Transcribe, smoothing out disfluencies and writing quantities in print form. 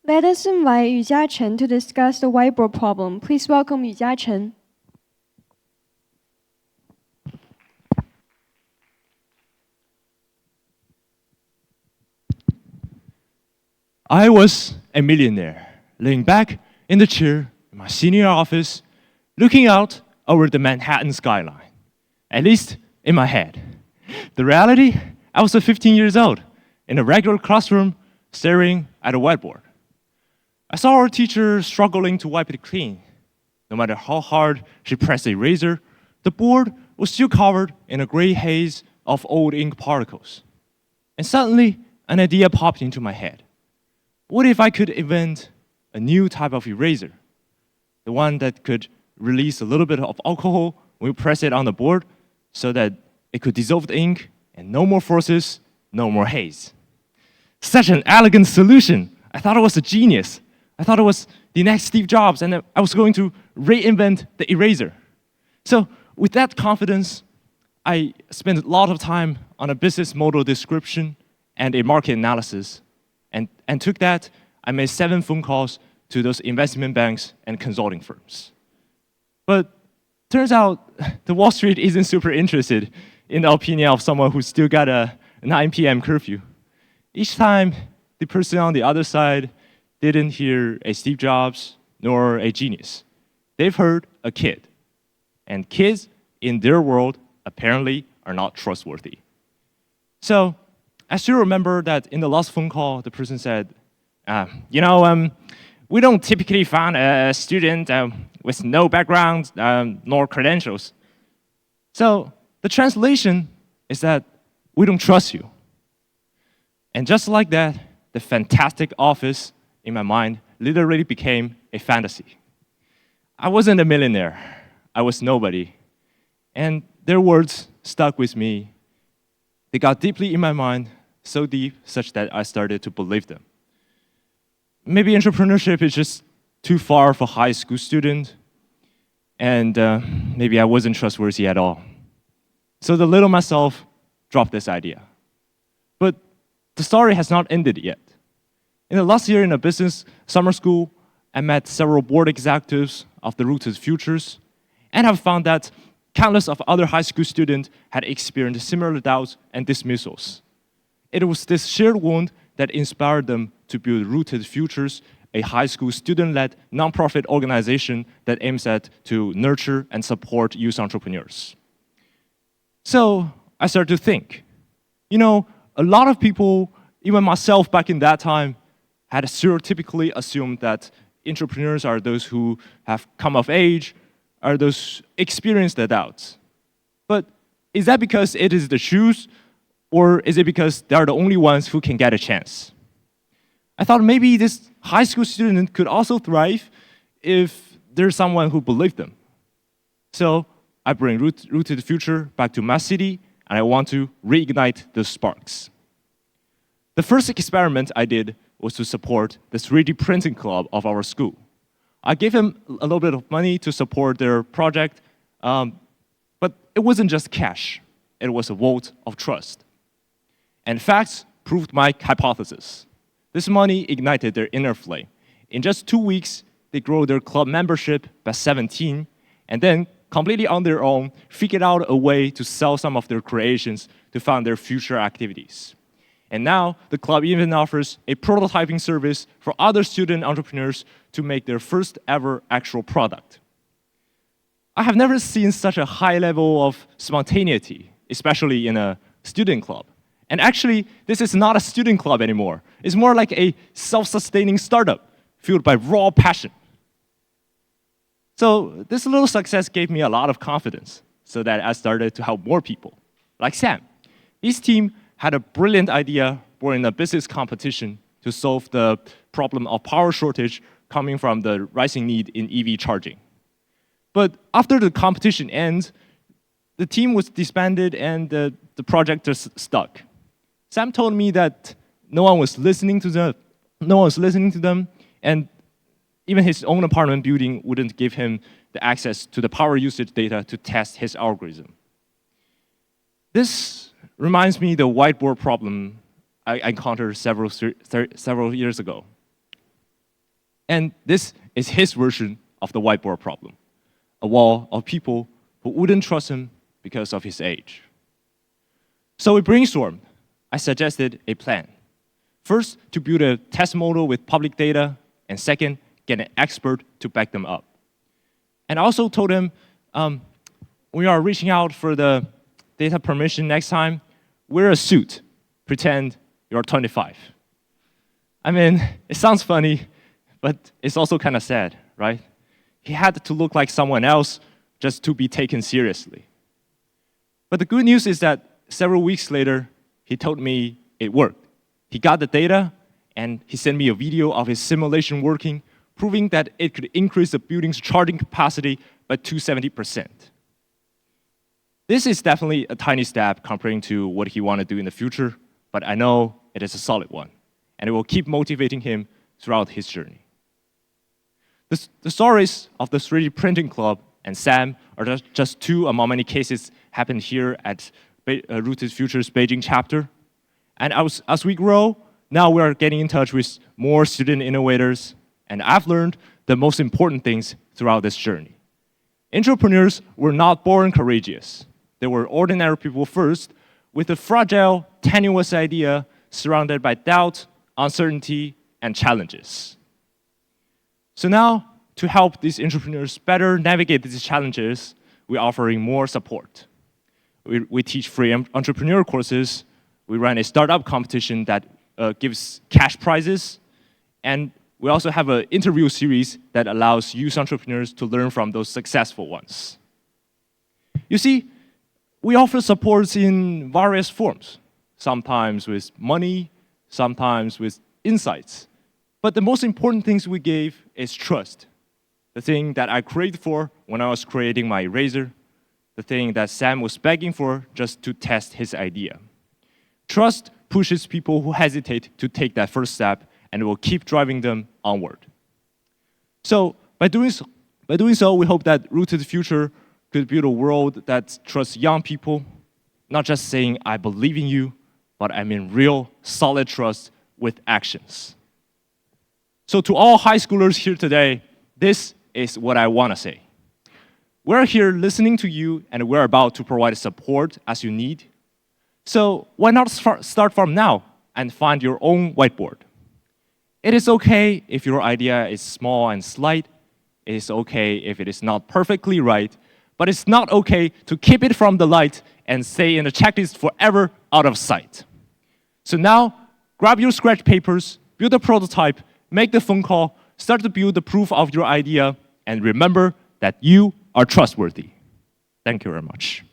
Let us invite Yu Jiachen to discuss the whiteboard problem. Please welcome Yu Jiachen. I was a millionaire, laying back in the chair in my senior office, looking out over the Manhattan skyline, at least in my head. The reality, I was 15 years old, in a regular classroom, staring at a whiteboard. I saw our teacher struggling to wipe it clean. No matter how hard she pressed the eraser, the board was still covered in a gray haze of old ink particles. And suddenly, an idea popped into my head. What if I could invent a new type of eraser? The one that could release a little bit of alcohol when we press it on the board so that it could dissolve the ink and no more forces, no more haze. Such an elegant solution. I thought it was a genius. I thought it was the next Steve Jobs and I was going to reinvent the eraser. So with that confidence, I spent a lot of time on a business model description and a market analysis. And took that, I made 7 phone calls to those investment banks and consulting firms. But turns out the Wall Street isn't super interested in the opinion of someone who's still got a 9 p.m. curfew. Each time, the person on the other side didn't hear a Steve Jobs nor a genius. They've heard a kid. And kids, in their world, apparently are not trustworthy. So, I still remember that in the last phone call, the person said, we don't typically find a student with no background nor credentials. So the translation is that we don't trust you. And just like that, the fantastic office in my mind literally became a fantasy. I wasn't a millionaire. I was nobody. And their words stuck with me. They got deeply in my mind, so deep, such that I started to believe them. Maybe entrepreneurship is just too far for a high school student, and maybe I wasn't trustworthy at all. So the little myself dropped this idea. But the story has not ended yet. In the last year in a business summer school, I met several board executives of the RootED Futures, and have found that countless of other high school students had experienced similar doubts and dismissals. It was this shared wound that inspired them to build RootED Futures, a high school student-led nonprofit organization that aims to nurture and support youth entrepreneurs. So I started to think, a lot of people, even myself back in that time, had stereotypically assumed that entrepreneurs are those who have come of age, are those experienced the doubts. But is that because it is the truth? Or is it because they're the only ones who can get a chance? I thought maybe this high school student could also thrive if there's someone who believed them. So I bring RootED Future back to my city, and I want to reignite the sparks. The first experiment I did was to support the 3D printing club of our school. I gave them a little bit of money to support their project, but it wasn't just cash. It was a vote of trust. And facts proved my hypothesis. This money ignited their inner flame. In just 2 weeks, they grew their club membership by 17, and then, completely on their own, figured out a way to sell some of their creations to fund their future activities. And now, the club even offers a prototyping service for other student entrepreneurs to make their first ever actual product. I have never seen such a high level of spontaneity, especially in a student club. And actually, this is not a student club anymore. It's more like a self-sustaining startup fueled by raw passion. So this little success gave me a lot of confidence so that I started to help more people, like Sam. His team had a brilliant idea for in a business competition to solve the problem of power shortage coming from the rising need in EV charging. But after the competition ends, the team was disbanded and the project just stuck. Sam told me that no one was listening to them, and even his own apartment building wouldn't give him the access to the power usage data to test his algorithm. This reminds me of the whiteboard problem I encountered several years ago. And this is his version of the whiteboard problem, a wall of people who wouldn't trust him because of his age. So we brainstormed. I suggested a plan. First, to build a test model with public data, and second, get an expert to back them up. And I also told him, we are reaching out for the data permission next time, wear a suit, pretend you're 25. I mean, it sounds funny, but it's also kind of sad, right? He had to look like someone else just to be taken seriously. But the good news is that several weeks later, he told me it worked. He got the data, and he sent me a video of his simulation working, proving that it could increase the building's charging capacity by 270%. This is definitely a tiny step comparing to what he wanted to do in the future, but I know it is a solid one, and it will keep motivating him throughout his journey. The stories of the 3D Printing Club and Sam are just two among many cases happened here at RootED Futures Beijing Chapter. And as we grow, now we are getting in touch with more student innovators, and I've learned the most important things throughout this journey. Entrepreneurs were not born courageous. They were ordinary people first, with a fragile, tenuous idea surrounded by doubt, uncertainty, and challenges. So now, to help these entrepreneurs better navigate these challenges, we're offering more support. We teach free entrepreneur courses. We run a startup competition that gives cash prizes. And we also have an interview series that allows youth entrepreneurs to learn from those successful ones. You see, we offer supports in various forms, sometimes with money, sometimes with insights. But the most important things we gave is trust. The thing that I craved for when I was creating my eraser, the thing that Sam was begging for just to test his idea. Trust pushes people who hesitate to take that first step, and it will keep driving them onward. So by doing so, we hope that RootED Future could build a world that trusts young people, not just saying, I believe in you, but I mean real, solid trust with actions. So to all high schoolers here today, this is what I want to say. We're here listening to you, and we're about to provide support as you need. So why not start from now and find your own whiteboard? It is okay if your idea is small and slight. It is okay if it is not perfectly right. But it's not okay to keep it from the light and stay in the checklist forever out of sight. So now, grab your scratch papers, build a prototype, make the phone call, start to build the proof of your idea, and remember that you are trustworthy. Thank you very much.